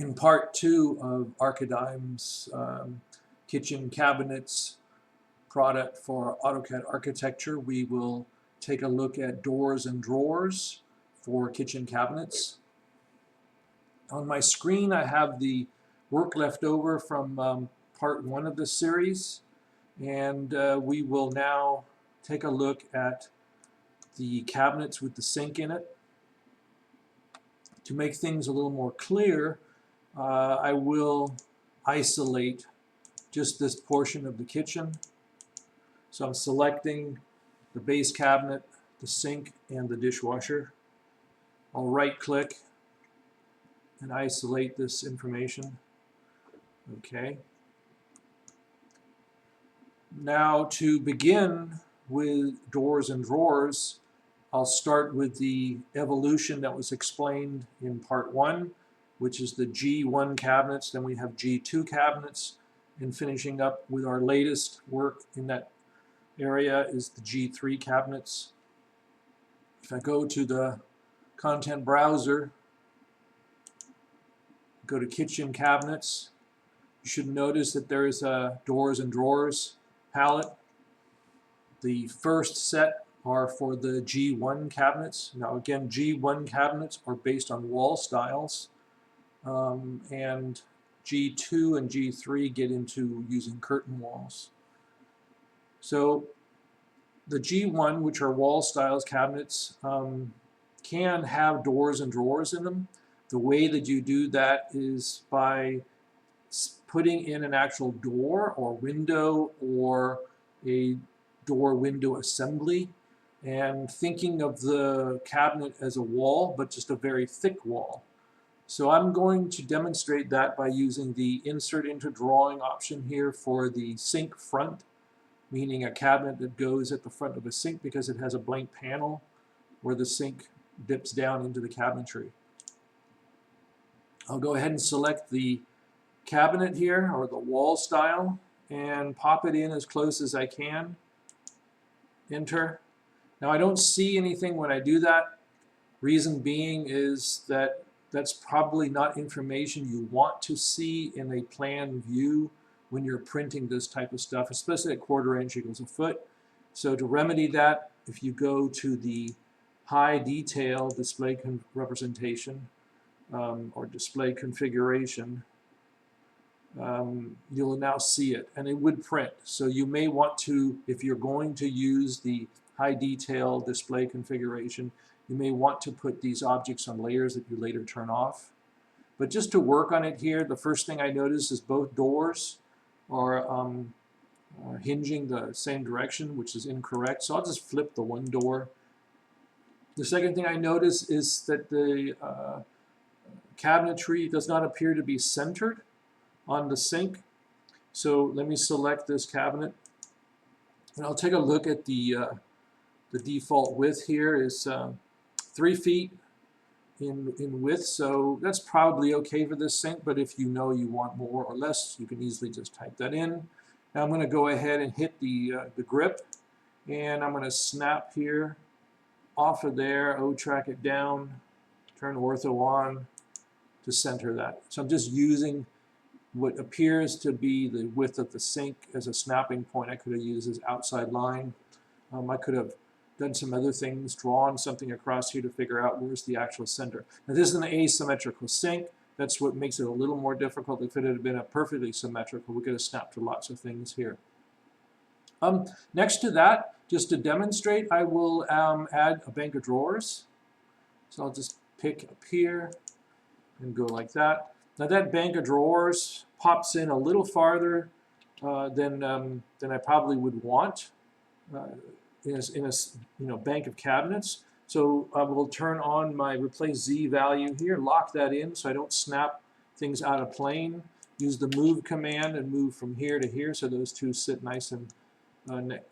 In part 2 of ARCHIdigm's kitchen cabinets product for AutoCAD Architecture, we will take a look at doors and drawers for kitchen cabinets. On my screen I have the work left over from part 1 of this series, and we will now take a look at the cabinets with the sink in it. To make things a little more clear, I will isolate just this portion of the kitchen. So I'm selecting the base cabinet, the sink, and the dishwasher. I'll right-click and isolate this information. Okay. Now to begin with doors and drawers, I'll start with the evolution that was explained in part 1, which is the G1 cabinets. Then we have G2 cabinets, and finishing up with our latest work in that area is the G3 cabinets. If I go to the content browser, go to kitchen cabinets, you should notice that there is a doors and drawers palette. The first set are for the G1 cabinets. Now again, G1 cabinets are based on wall styles, and G2 and G3 get into using curtain walls. So the G1, which are wall styles cabinets, can have doors and drawers in them. The way that you do that is by putting in an actual door or window or a door window assembly, and thinking of the cabinet as a wall, but just a very thick wall. So I'm going to demonstrate that by using the Insert into Drawing option here for the sink front, meaning a cabinet that goes at the front of a sink because it has a blank panel where the sink dips down into the cabinetry. I'll go ahead and select the cabinet here, or the wall style, and pop it in as close as I can. Enter. Now I don't see anything when I do that. Reason being is that that's probably not information you want to see in a plan view when you're printing this type of stuff, especially at 1/4 inch equals a foot. So to remedy that, if you go to the high detail display representation or display configuration, you'll now see it, and it would print. So you may want to, if you're going to use the high detail display configuration, you may want to put these objects on layers that you later turn off. But just to work on it here, the first thing I notice is both doors are hinging the same direction, which is incorrect. So I'll just flip the one door. The second thing I notice is that the cabinetry does not appear to be centered on the sink. So let me select this cabinet, and I'll take a look at the default width here is 3 feet in width, so that's probably okay for this sink, but if you know you want more or less, you can easily just type that in. Now I'm going to go ahead and hit the grip, and I'm going to snap here off of there, track it down, turn ortho on to center that. So I'm just using what appears to be the width of the sink as a snapping point. I could have used as outside line. I could have done some other things, drawn something across here to figure out where's the actual center. Now this is an asymmetrical sink. That's what makes it a little more difficult. If it had been a perfectly symmetrical, we could have snapped to lots of things here. Next to that, just to demonstrate, I will add a bank of drawers. So I'll just pick up here and go like that. Now that bank of drawers pops in a little farther than I probably would want in a bank of cabinets. So I will turn on my replace Z value here, lock that in so I don't snap things out of plane. Use the move command and move from here to here so those two sit nice and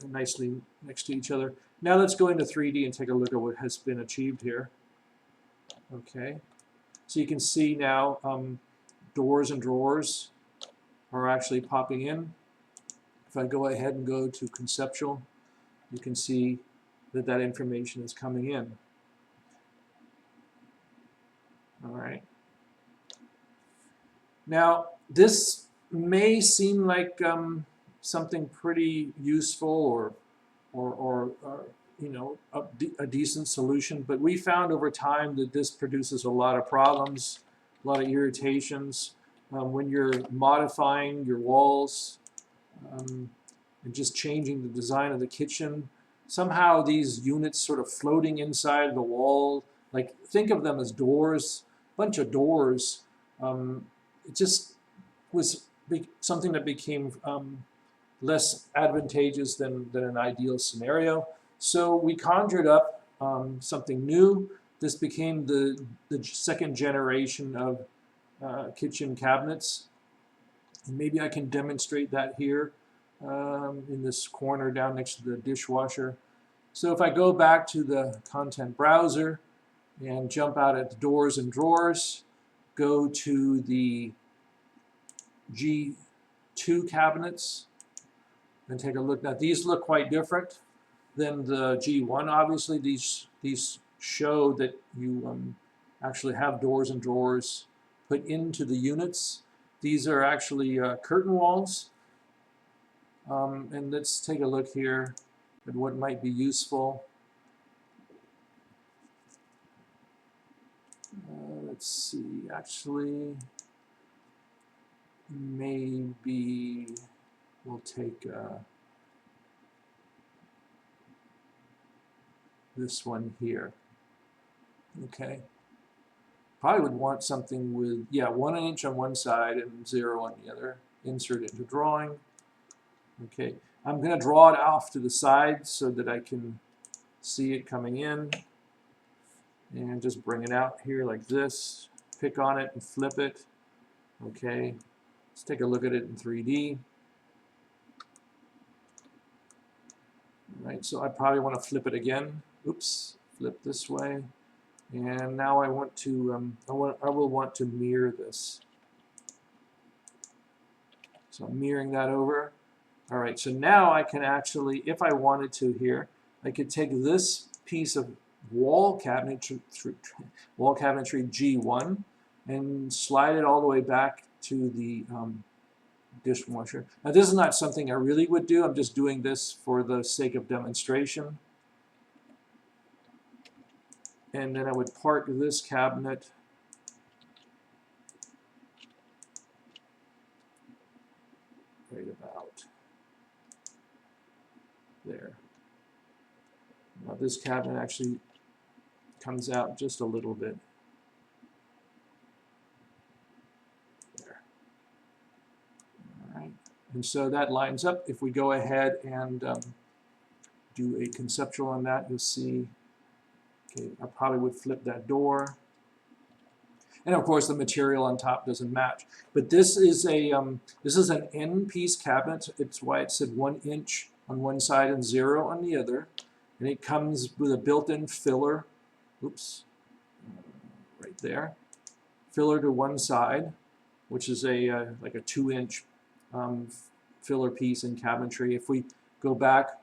nicely next to each other. Now let's go into 3D and take a look at what has been achieved here. Okay, so you can see now doors and drawers are actually popping in. If I go ahead and go to conceptual, you can see that that information is coming in. All right. Now, this may seem like something pretty useful or you know, a decent solution, but we found over time that this produces a lot of problems, a lot of irritations when you're modifying your walls and just changing the design of the kitchen. Somehow these units sort of floating inside the wall, like think of them as doors, bunch of doors. It just was something that became less advantageous than an ideal scenario. So we conjured up something new. This became the second generation of kitchen cabinets. And maybe I can demonstrate that here in this corner down next to the dishwasher. So if I go back to the content browser and jump out at the doors and drawers, go to the G2 cabinets and take a look. Now these look quite different than the G1. Obviously these show that you actually have doors and drawers put into the units. These are actually curtain walls. And let's take a look here at what might be useful. Let's see, actually, maybe we'll take this one here. Okay. Probably would want something with, yeah, 1 inch on one side and 0 on the other. Insert into drawing. Okay, I'm going to draw it off to the side so that I can see it coming in. And just bring it out here like this. Pick on it and flip it. Okay, let's take a look at it in 3D. All right, so I probably want to flip it again. Oops, flip this way. And now I want to, I will want to mirror this. So I'm mirroring that over. All right, so now I can actually, if I wanted to here, I could take this piece of wall cabinetry G1 and slide it all the way back to the dishwasher. Now this is not something I really would do. I'm just doing this for the sake of demonstration. And then I would park this cabinet right about there. Now this cabinet actually comes out just a little bit. There. All right. And so that lines up. If we go ahead and do a conceptual on that, you'll see, okay, I probably would flip that door. And of course the material on top doesn't match. But this is an end piece cabinet. It's why it said 1 inch on one side and 0 on the other. And it comes with a built-in filler. Oops, right there. Filler to one side, which is a like a 2-inch filler piece in cabinetry. If we go back,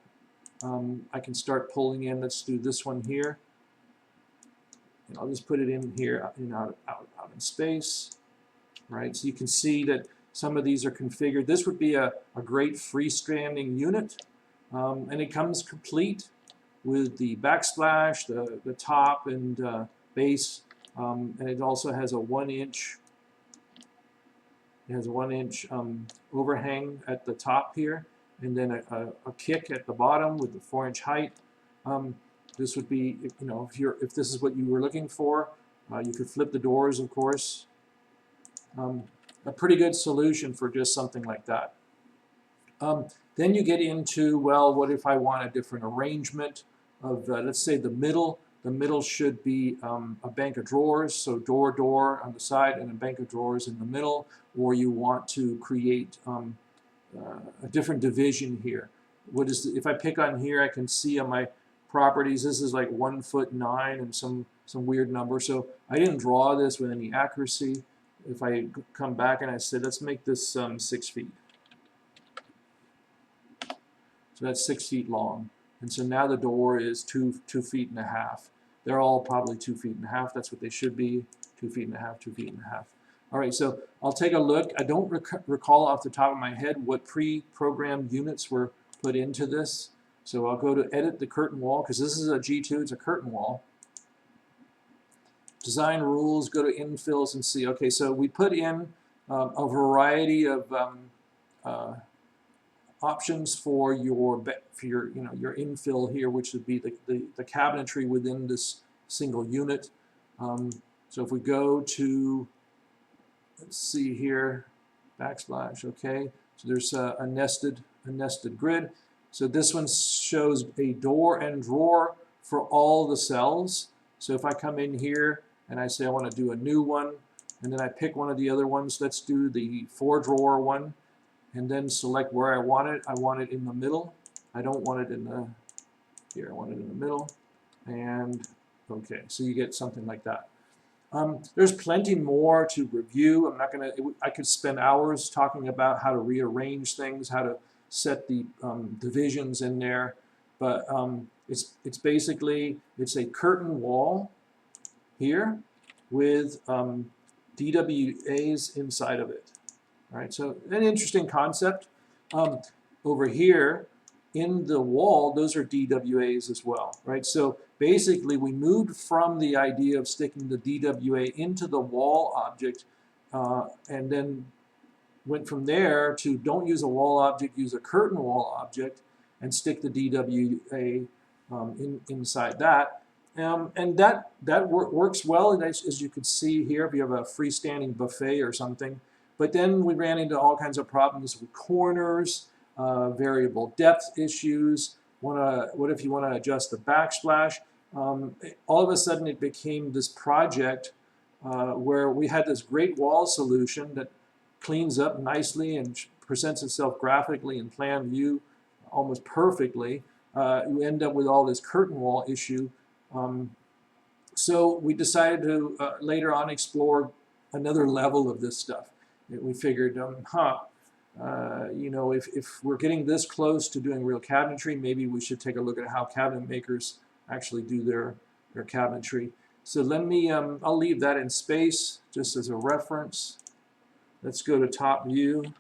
I can start pulling in. Let's do this one here. And I'll just put it in here, out in space, right? So you can see that some of these are configured. This would be a great freestanding unit, and it comes complete with the backsplash, the top and base, and it also has a 1 inch. It has a 1 inch overhang at the top here, and then a kick at the bottom with the 4-inch height. This would be, you know, if this is what you were looking for, you could flip the doors, of course. A pretty good solution for just something like that. Then you get into, well, what if I want a different arrangement of, let's say the middle. The middle should be a bank of drawers, so door on the side and a bank of drawers in the middle, or you want to create a different division here. What is if I pick on here, I can see on my properties, this is like 1'9" and some weird number. So I didn't draw this with any accuracy. If I come back and I said, let's make this 6 feet. So that's 6 feet long. And so now the door is 2.5 feet. They're all probably 2.5 feet. That's what they should be, 2.5 feet, 2.5 feet. All right, so I'll take a look. I don't recall off the top of my head what pre-programmed units were put into this. So I'll go to edit the curtain wall, because this is a G2, it's a curtain wall. Design rules, go to infills and see. Okay, so we put in a variety of options for your your infill here, which would be the cabinetry within this single unit. So if we go to, let's see here, backsplash. Okay, so there's a nested grid. So this one shows a door and drawer for all the cells. So if I come in here and I say I want to do a new one, and then I pick one of the other ones, let's do the 4-drawer one, and then select where I want it. I want it in the middle. I don't want it in the, here, I want it in the middle. And okay, so you get something like that. There's plenty more to review. I'm not gonna, I could spend hours talking about how to rearrange things, how to set the divisions in there, but it's basically, it's a curtain wall here with DWAs inside of it. All right, so an interesting concept. Over here in the wall, those are DWAs as well, right? So basically we moved from the idea of sticking the DWA into the wall object and then went from there to don't use a wall object, use a curtain wall object and stick the DWA inside that. And that works well, as you can see here, if you have a freestanding buffet or something. But then we ran into all kinds of problems with corners, variable depth issues. What if you want to adjust the backsplash? All of a sudden it became this project where we had this great wall solution that cleans up nicely and presents itself graphically in plan view almost perfectly. You end up with all this curtain wall issue. So we decided to later on explore another level of this stuff. We figured, you know, if we're getting this close to doing real cabinetry, maybe we should take a look at how cabinet makers actually do their cabinetry. So let me, I'll leave that in space just as a reference. Let's go to top view.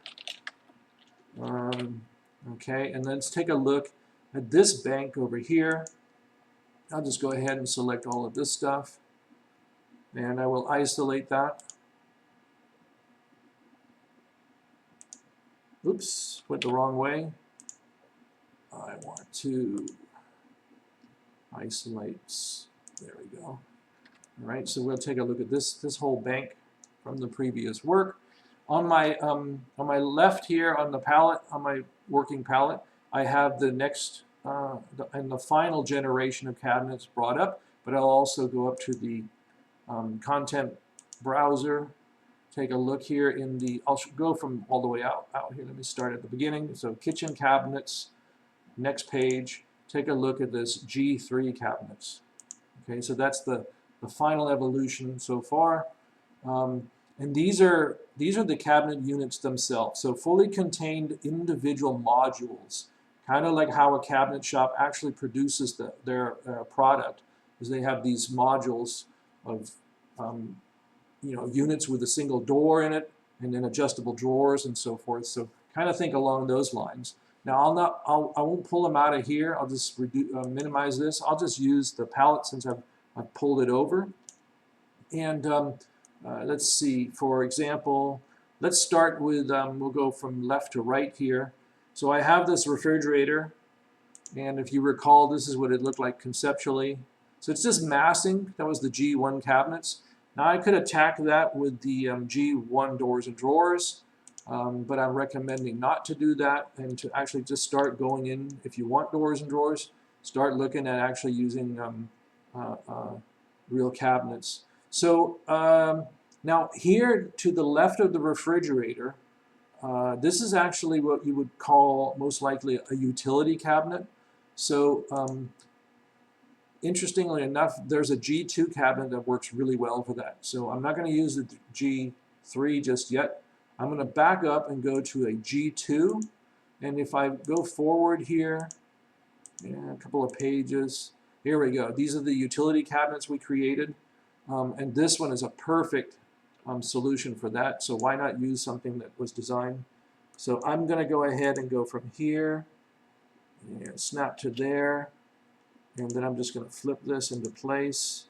Okay, and let's take a look at this bank over here. I'll just go ahead and select all of this stuff, and I will isolate that. Oops, went the wrong way. I want to isolate. There we go. All right, so we'll take a look at this whole bank from the previous work. On my left here on the palette, on my working palette, I have the next and the final generation of cabinets brought up, but I'll also go up to the content browser. Take a look here in the, I'll go from all the way out here. Let me start at the beginning. So kitchen cabinets, next page. Take a look at this G3 cabinets. Okay, so that's the final evolution so far. And these are the cabinet units themselves. So fully contained individual modules, kind of like how a cabinet shop actually produces their product, is they have these modules of you know, units with a single door in it, and then adjustable drawers and so forth. So kind of think along those lines. Now I won't pull them out of here. I'll just minimize this. I'll just use the palette since I've pulled it over. And let's see. For example, let's start with we'll go from left to right here. So I have this refrigerator, and if you recall, this is what it looked like conceptually. So it's just massing. That was the G1 cabinets. Now I could attack that with the G1 doors and drawers, but I'm recommending not to do that and to actually just start going in. If you want doors and drawers, start looking at actually using real cabinets. So now here to the left of the refrigerator, this is actually what you would call most likely a utility cabinet. So interestingly enough, there's a G2 cabinet that works really well for that. So I'm not going to use the G3 just yet. I'm going to back up and go to a G2. And if I go forward here, a couple of pages, here we go. These are the utility cabinets we created. And this one is a perfect solution for that. So why not use something that was designed? So I'm going to go ahead and go from here and snap to there, and then I'm just going to flip this into place.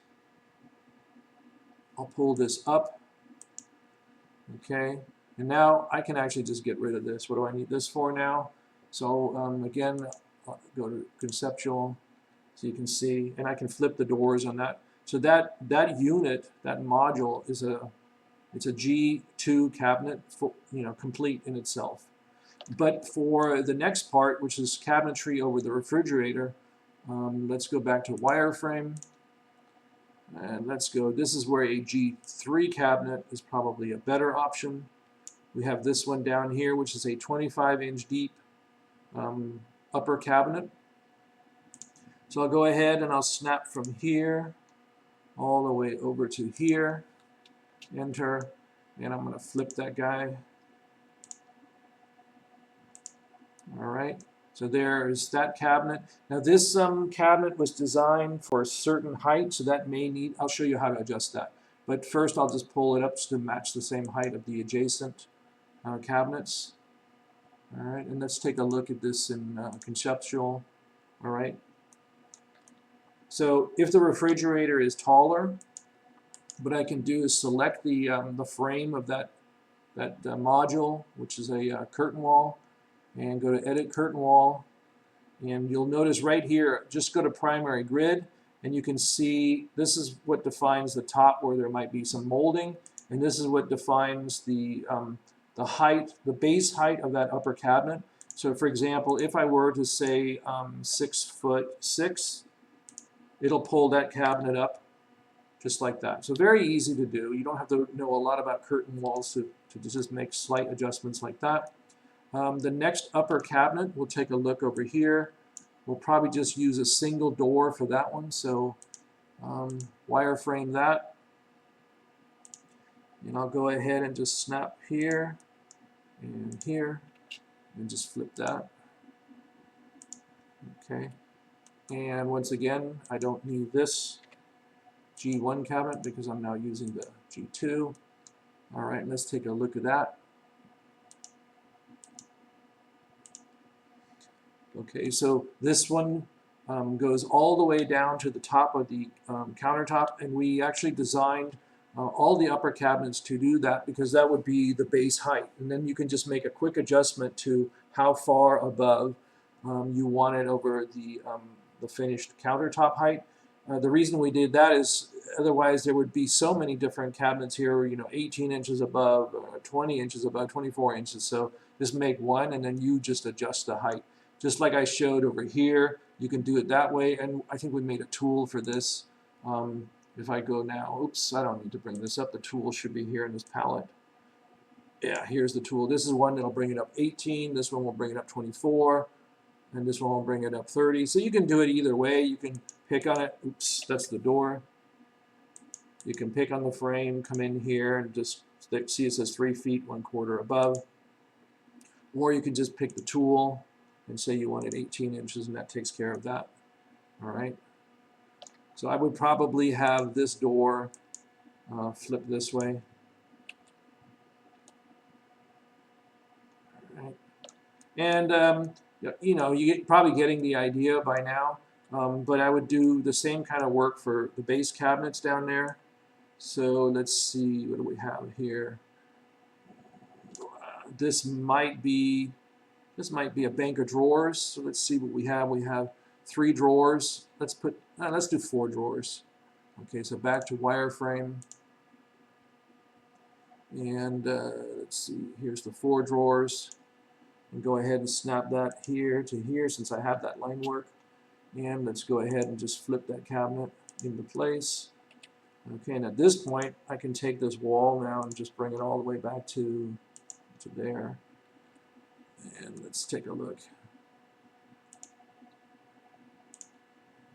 I'll pull this up, okay, and now I can actually just get rid of this. What do I need this for now? So again, I'll go to conceptual, so you can see, and I can flip the doors on that. So that unit, that module, is it's a G2 cabinet, complete in itself. But for the next part, which is cabinetry over the refrigerator, let's go back to wireframe. And let's go, this is where a G3 cabinet is probably a better option. We have this one down here, which is a 25-inch deep upper cabinet. So I'll go ahead and I'll snap from here all the way over to here, enter, and I'm going to flip that guy. All right. So there's that cabinet. Now this cabinet was designed for a certain height, so that may need, I'll show you how to adjust that. But first I'll just pull it up to match the same height of the adjacent cabinets. All right, and let's take a look at this in conceptual. All right. So if the refrigerator is taller, what I can do is select the frame of that module, which is a curtain wall, and go to Edit Curtain Wall, and you'll notice right here, just go to Primary Grid, and you can see this is what defines the top where there might be some molding, and this is what defines the height, the base height of that upper cabinet. So for example, if I were to say 6'6", it'll pull that cabinet up just like that. So very easy to do. You don't have to know a lot about curtain walls to just make slight adjustments like that. The next upper cabinet, we'll take a look over here. We'll probably just use a single door for that one. So wireframe that. And I'll go ahead and just snap here and here and just flip that. Okay. And once again, I don't need this G1 cabinet because I'm now using the G2. All right, let's take a look at that. Okay, so this one goes all the way down to the top of the countertop, and we actually designed all the upper cabinets to do that because that would be the base height. And then you can just make a quick adjustment to how far above you want it over the finished countertop height. The reason we did that is otherwise there would be so many different cabinets here, 18 inches above, 20 inches above, 24 inches. So just make one and then you just adjust the height. Just like I showed over here, you can do it that way, and I think we made a tool for this. If I go now, oops, I don't need to bring this up. The tool should be here in this palette. Yeah, here's the tool. This is one that'll bring it up 18. This one will bring it up 24. And this one will bring it up 30. So you can do it either way. You can pick on it. Oops, that's the door. You can pick on the frame, come in here, and just see it says 3 feet 1/4 above. Or you can just pick the tool and say you wanted 18 inches, and that takes care of that. All right. So I would probably have this door flip this way. All right. And you're probably getting the idea by now. But I would do the same kind of work for the base cabinets down there. So let's see, what do we have here? This might be a bank of drawers. So let's see what we have. We have 3 drawers. Let's do 4 drawers. Okay, so back to wireframe. And let's see, here's the 4 drawers. And go ahead and snap that here to here since I have that line work. And let's go ahead and just flip that cabinet into place. Okay, and at this point, I can take this wall now and just bring it all the way back to there. And let's take a look.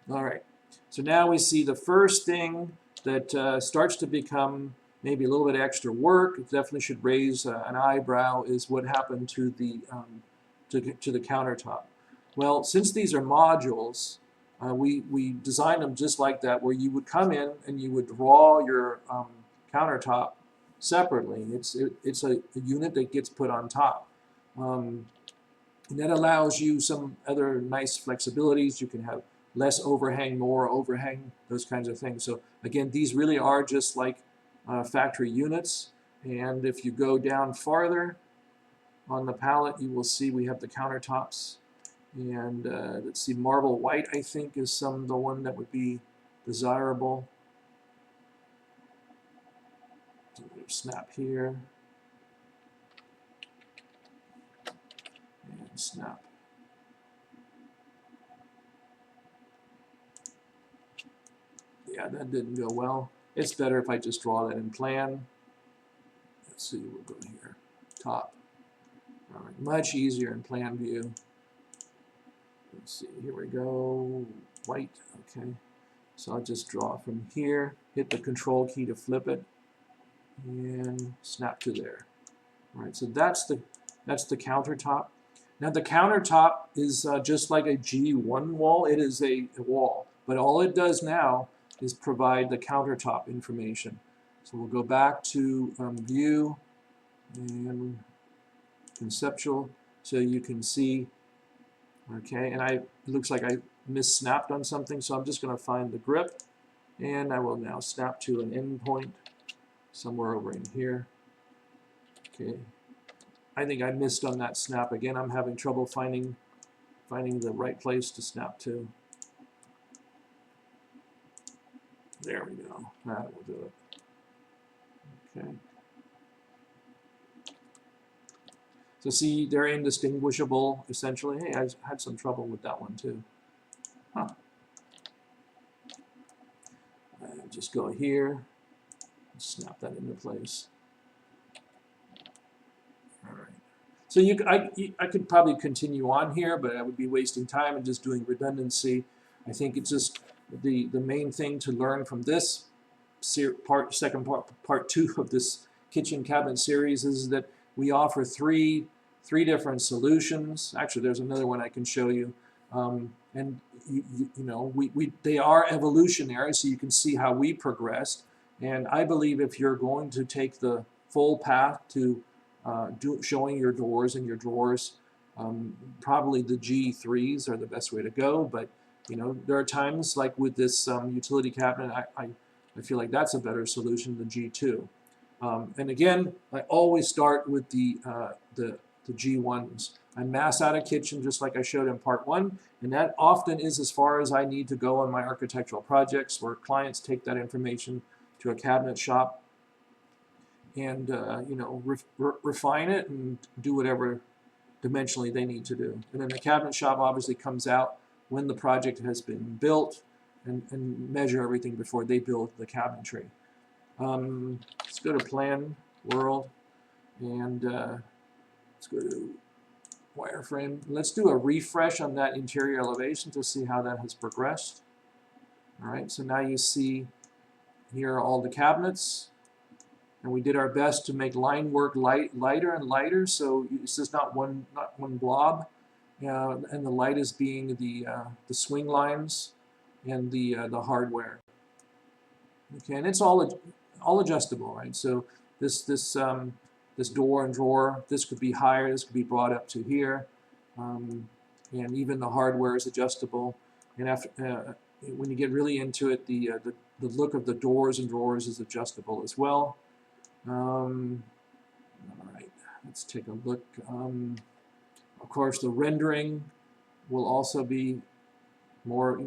All right, so now we see the first thing that starts to become maybe a little bit extra work. It definitely should raise an eyebrow is what happened to the countertop. Well, since these are modules, we designed them just like that, where you would come in and you would draw your countertop separately. It's a unit that gets put on top. And that allows you some other nice flexibilities. You can have less overhang, more overhang, those kinds of things. So again, these really are just like factory units. And if you go down farther on the palette, you will see we have the countertops. And let's see, marble white, I think, is the one that would be desirable. So snap here. And snap. Yeah, that didn't go well. It's better if I just draw that in plan. Let's see, we'll go here. Top. All right, much easier in plan view. Let's see, here we go. White, okay. So I'll just draw from here, hit the control key to flip it, and snap to there. All right, so that's the countertop. Now the countertop is just like a G1 wall. It is a wall, but all it does now is provide the countertop information. So we'll go back to view and conceptual, so you can see. Okay, and it looks like I missnapped on something, so I'm just going to find the grip, and I will now snap to an endpoint somewhere over in here. Okay, I think I missed on that snap again. I'm having trouble finding the right place to snap to. There we go. That will do it. Okay. So see, they're indistinguishable, essentially. Hey, I had some trouble with that one, too. Huh. Just go here, snap that into place. All right. So I could probably continue on here, but I would be wasting time and just doing redundancy. I think it's just the main thing to learn from this part two of this kitchen cabinet series is that we offer three different solutions. Actually, there's another one I can show you. And you know, they are evolutionary, so you can see how we progressed. And I believe if you're going to take the full path to showing your doors and your drawers, probably the G3s are the best way to go. But you know, there are times like with this utility cabinet, I feel like that's a better solution than G2. And again, I always start with the G1s. I mass out a kitchen just like I showed in part 1, and that often is as far as I need to go on my architectural projects, where clients take that information to a cabinet shop and you know, refine it and do whatever dimensionally they need to do. And then the cabinet shop obviously comes out when the project has been built and measure everything before they build the cabinetry. Let's go to plan world, and let's go to wireframe. Let's do a refresh on that interior elevation to see how that has progressed. All right, so now you see here are all the cabinets, and we did our best to make line work lighter and lighter, so this is not one blob, and the light is being the swing lines and the hardware. Okay, and it's all adjustable, right? So this door and drawer, this could be higher, this could be brought up to here, and even the hardware is adjustable. And after when you get really into it, the look of the doors and drawers is adjustable as well. All right, let's take a look. Of course, the rendering will also be more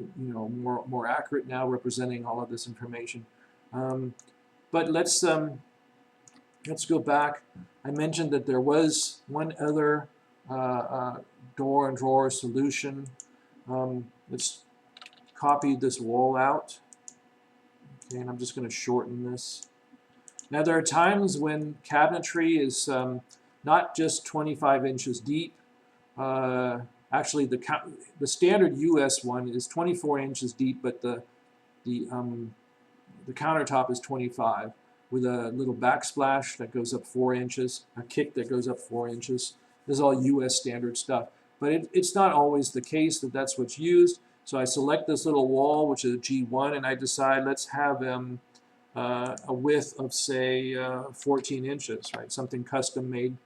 accurate now, representing all of this information. But let's go back. I mentioned that there was one other door and drawer solution. Let's copy this wall out. Okay, and I'm just going to shorten this. Now there are times when cabinetry is not just 25 inches deep. Actually, the standard US one is 24 inches deep, but the countertop is 25, with a little backsplash that goes up 4 inches, a kick that goes up 4 inches. This is all US standard stuff. But it's not always the case that that's what's used. So I select this little wall, which is a G1, and I decide let's have a width of, say, 14 inches, right? Something custom made,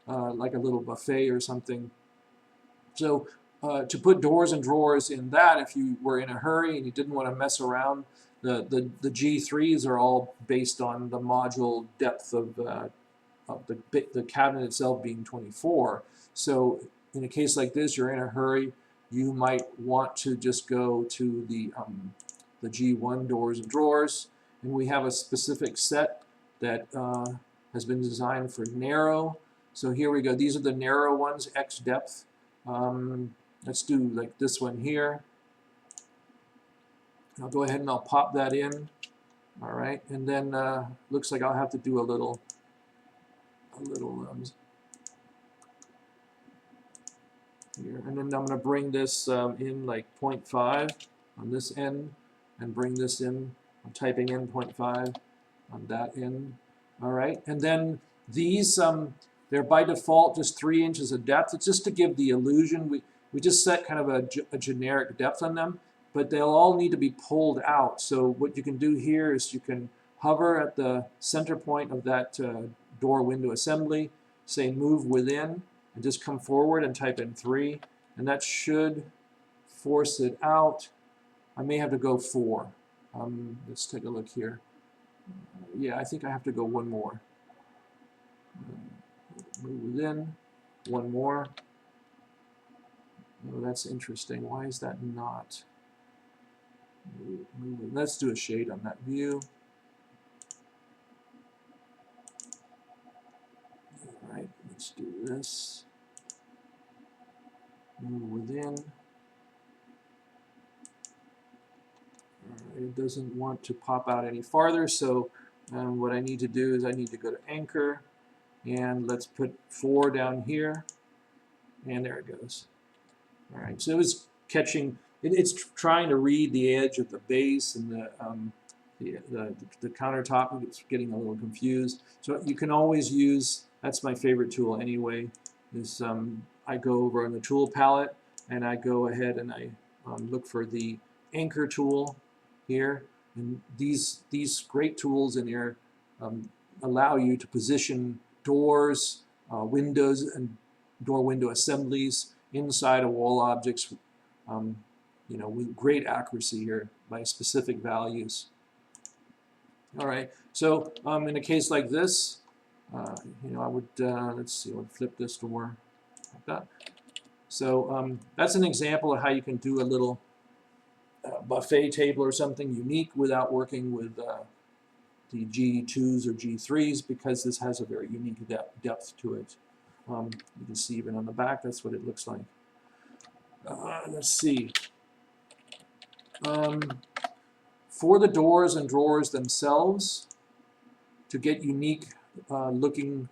like a little buffet or something. So to put doors and drawers in that, if you were in a hurry and you didn't want to mess around, the G3s are all based on the module depth of the cabinet itself being 24. So in a case like this, you're in a hurry, you might want to just go to the G1 doors and drawers, and we have a specific set that has been designed for narrow. So here we go. These are the narrow ones, X depth. Let's do like this one here. I'll go ahead and I'll pop that in. All right, and then looks like I'll have to do a little here, and then I'm going to bring this in like 0.5 on this end, and bring this in. I'm typing in 0.5 on that end. All right, and then these they're by default just 3 inches of depth. It's just to give the illusion. We just set kind of a generic depth on them, but they'll all need to be pulled out. So what you can do here is you can hover at the center point of that door window assembly, say move within, and just come forward and type in 3, and that should force it out. I may have to go 4. Let's take a look here. Yeah, I think I have to go 1 more. Move within, 1 more. Oh, that's interesting. Why is that not? Let's do a shade on that view. All right, let's do this. Move within. All right, it doesn't want to pop out any farther, so what I need to do is I need to go to anchor, and let's put 4 down here, and there it goes. All right, so it's catching, it's trying to read the edge of the base and the countertop. It's getting a little confused. So you can always use, that's my favorite tool anyway, is I go over on the tool palette and I go ahead and I look for the anchor tool here. And these great tools in here allow you to position doors, windows, and door window assemblies inside of wall objects, you know, with great accuracy here by specific values. All right, so in a case like this, you know, I would, let's see, I'll flip this door like that. So that's an example of how you can do a little buffet table or something unique without working with the G2s or G3s, because this has a very unique depth to it. You can see even on the back, that's what it looks like. Let's see. For the doors and drawers themselves, to get unique looking,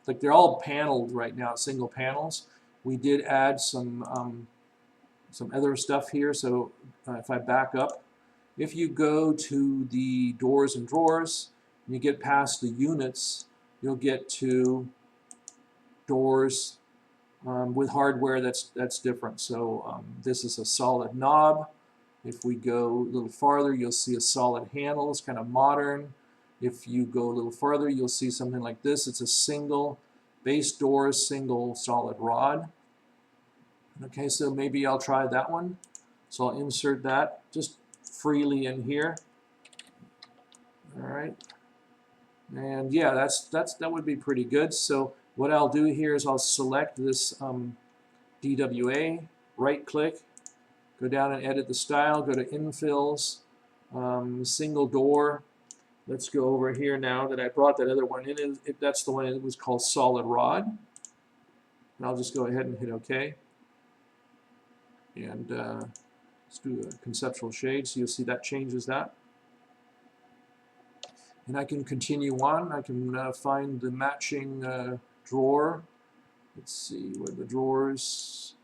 like they're all paneled right now, single panels, we did add some other stuff here. So if I back up, if you go to the doors and drawers, and you get past the units, you'll get to doors with hardware that's different. So this is a solid knob. If we go a little farther, you'll see a solid handle. It's kind of modern. If you go a little farther, you'll see something like this. It's a single base doors, single solid rod. Okay, so maybe I'll try that one. So I'll insert that just freely in here. All right, and yeah, that would be pretty good. So what I'll do here is I'll select this DWA, right-click, go down and edit the style, go to infills, single door. Let's go over here now that I brought that other one in. That's the one that was called solid rod. And I'll just go ahead and hit OK. And let's do a conceptual shade, so you'll see that changes that. And I can continue on. I can find the matching drawer. Let's see where the drawers.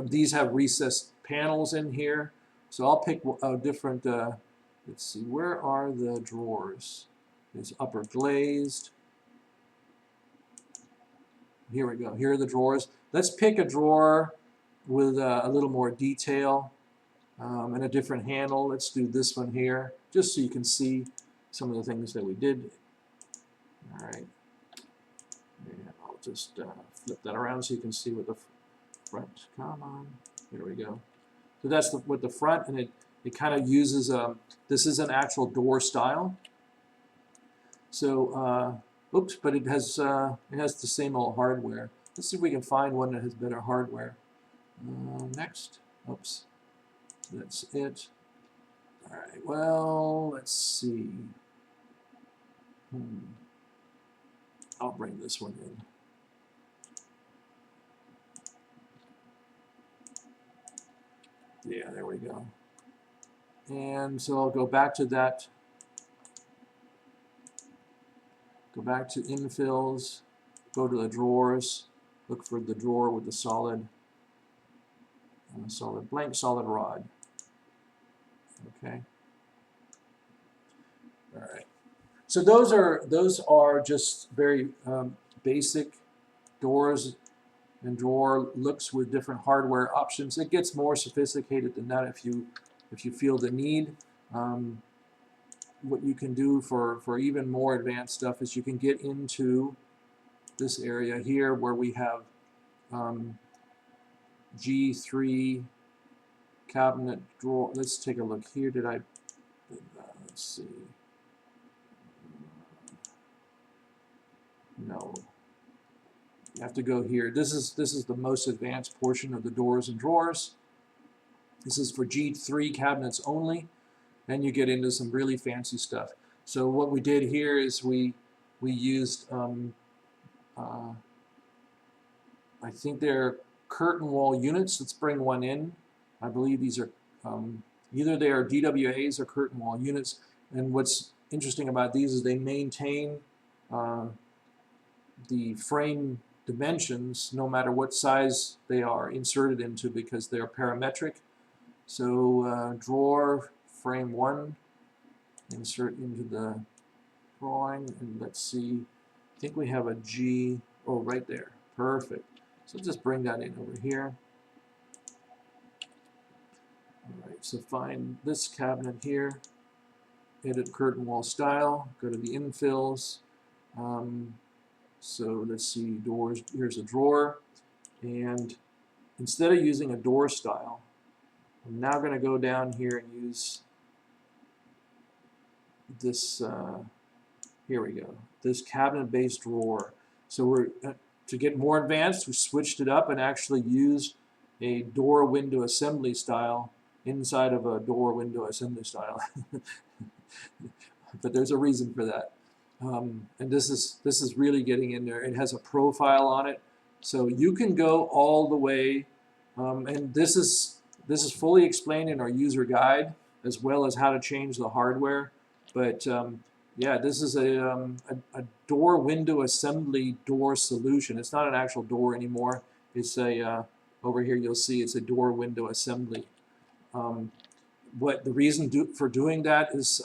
These have recessed panels in here, so I'll pick a different. Let's see, where are the drawers? There's upper glazed. Here we go. Here are the drawers. Let's pick a drawer with a little more detail. and a different handle. Let's do this one here, just so you can see some of the things that we did. All right, and I'll just flip that around so you can see what the front. Come on, there we go. So that's with the front, and it kind of uses this is an actual door style. So oops, but it has the same old hardware. Let's see if we can find one that has better hardware. Next, oops, that's it. All right, well, let's see. I'll bring this one in. Yeah, there we go. And so I'll go back to that. Go back to infills, go to the drawers, look for the drawer with the solid blank solid rod. Okay. All right. So those are just very basic doors and drawer looks with different hardware options. It gets more sophisticated than that if you feel the need. What you can do for even more advanced stuff is you can get into this area here where we have G3 cabinet drawer. Let's take a look here. Let's see. No. You have to go here. This is the most advanced portion of the doors and drawers. This is for G3 cabinets only. Then you get into some really fancy stuff. So what we did here is we used I think they're curtain wall units. Let's bring one in. I believe these are either they are DWAs or curtain wall units. And what's interesting about these is they maintain the frame dimensions no matter what size they are inserted into because they're parametric. So drawer frame 1, insert into the drawing, and let's see, I think we have a G, oh right there, perfect. So just bring that in over here. Alright, so find this cabinet here, edit curtain wall style, go to the infills. So let's see, doors, here's a drawer, and instead of using a door style, I'm now going to go down here and use this, here we go, this cabinet-based drawer. So we're, to get more advanced, we switched it up and actually used a door window assembly style inside of a door window assembly style. But there's a reason for that. And this is really getting in there. It has a profile on it, so you can go all the way. And this is fully explained in our user guide, as well as how to change the hardware. But yeah, this is a door window assembly door solution. It's not an actual door anymore. It's a over here you'll see it's a door window assembly. What the reason for doing that is,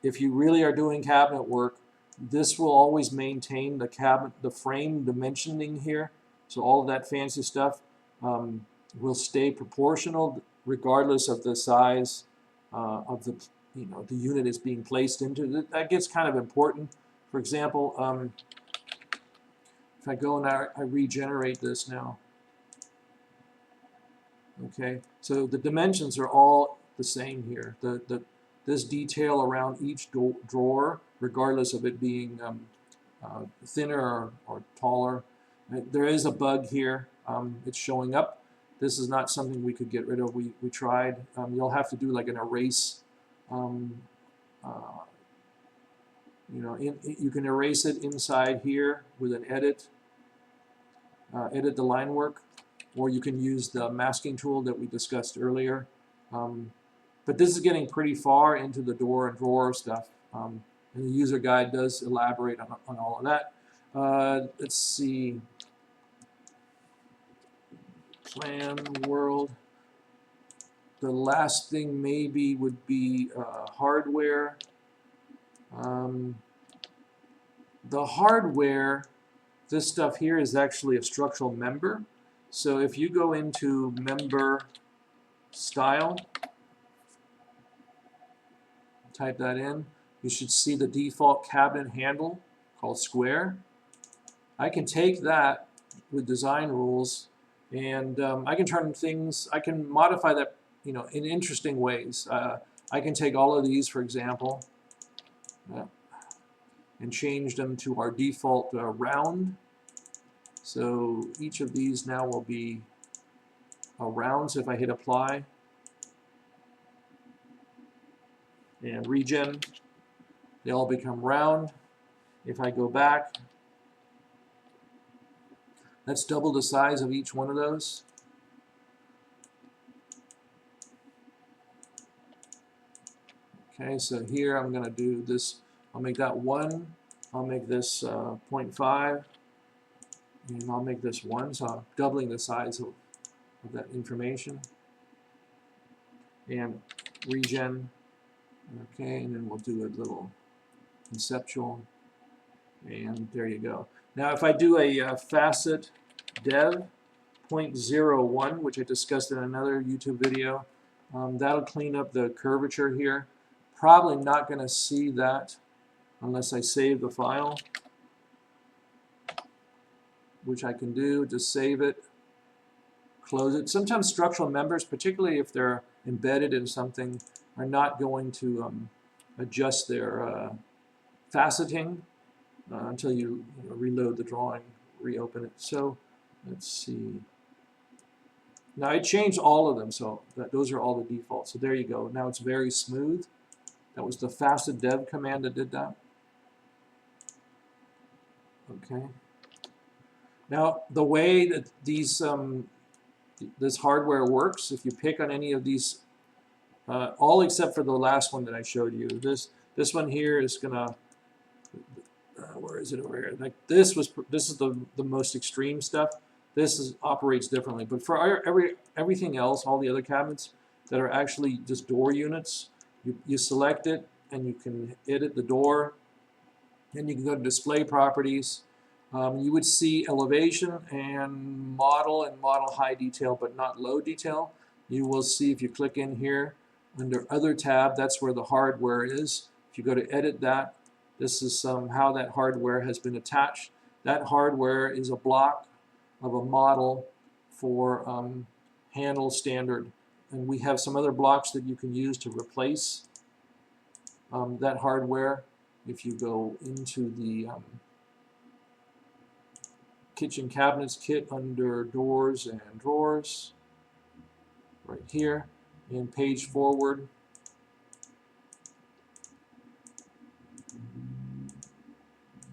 if you really are doing cabinet work, this will always maintain the frame dimensioning here. So all of that fancy stuff will stay proportional regardless of the size of the the unit is being placed into. That gets kind of important. For example, if I go and I regenerate this now. Okay, so the dimensions are all the same here. This detail around each drawer, regardless of it being thinner or taller. There is a bug here. It's showing up. This is not something we could get rid of. We tried. You'll have to do like an erase. You can erase it inside here with an edit. Edit the line work, or you can use the masking tool that we discussed earlier. But this is getting pretty far into the door and drawer stuff, and the user guide does elaborate on all of that. Let's see, plan world. The last thing maybe would be hardware. The hardware, this stuff here is actually a structural member. So if you go into member style, type that in. You should see the default cabinet handle called square. I can take that with design rules, and I can turn things, I can modify that, you know, in interesting ways. I can take all of these, for example, and change them to our default round. So each of these now will be a round. So if I hit apply and regen, they all become round. If I go back, that's double the size of each one of those. Okay, so here I'm going to do this. I'll make that 1. I'll make this 0.5. And I'll make this 1. So I'm doubling the size of that information. And regen. Okay, and then we'll do a little conceptual. And there you go. Now if I do a facet dev 0.01, which I discussed in another YouTube video, that'll clean up the curvature here. Probably not going to see that unless I save the file, which I can do. Just save it, close it. Sometimes structural members, particularly if they're embedded in something, are not going to adjust their faceting until you reload the drawing, reopen it. So let's see. Now I changed all of them, so those are all the defaults. So there you go. Now it's very smooth. That was the facet dev command that did that. Okay. Now the way that these this hardware works, if you pick on any of these, all except for the last one that I showed you. This one here is gonna. Where is it over here? Like this is the most extreme stuff. This operates differently, but for everything else, all the other cabinets that are actually just door units, you select it and you can edit the door, and you can go to display properties. You would see elevation and model high detail, but not low detail. You will see if you click in here under other tab, that's where the hardware is. If you go to edit that, this is how that hardware has been attached. That hardware is a block of a model for handle standard, and we have some other blocks that you can use to replace that hardware. If you go into the kitchen cabinets kit under doors and drawers, right here, in page forward,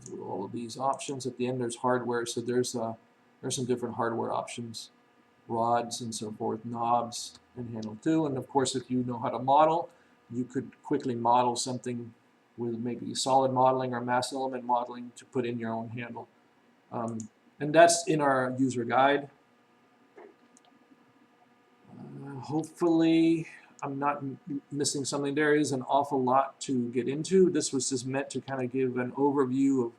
through all of these options. At the end there's hardware, so there's some different hardware options, rods and so forth, knobs and handle too. And of course, if you know how to model, you could quickly model something with maybe solid modeling or mass element modeling to put in your own handle. And that's in our user guide. Hopefully I'm not missing something. There is an awful lot to get into. This was just meant to kind of give an overview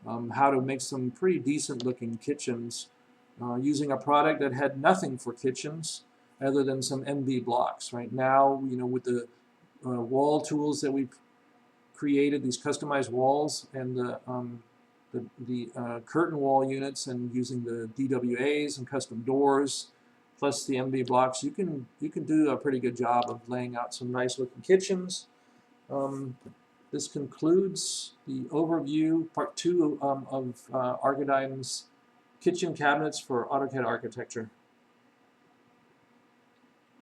of how to make some pretty decent looking kitchens using a product that had nothing for kitchens other than some MB blocks. Right now, you know, with the wall tools that we've created, these customized walls and the curtain wall units, and using the DWAs and custom doors, plus the MB blocks, you can do a pretty good job of laying out some nice looking kitchens. This concludes the overview, part 2 of ARCHIdigm's kitchen cabinets for AutoCAD architecture.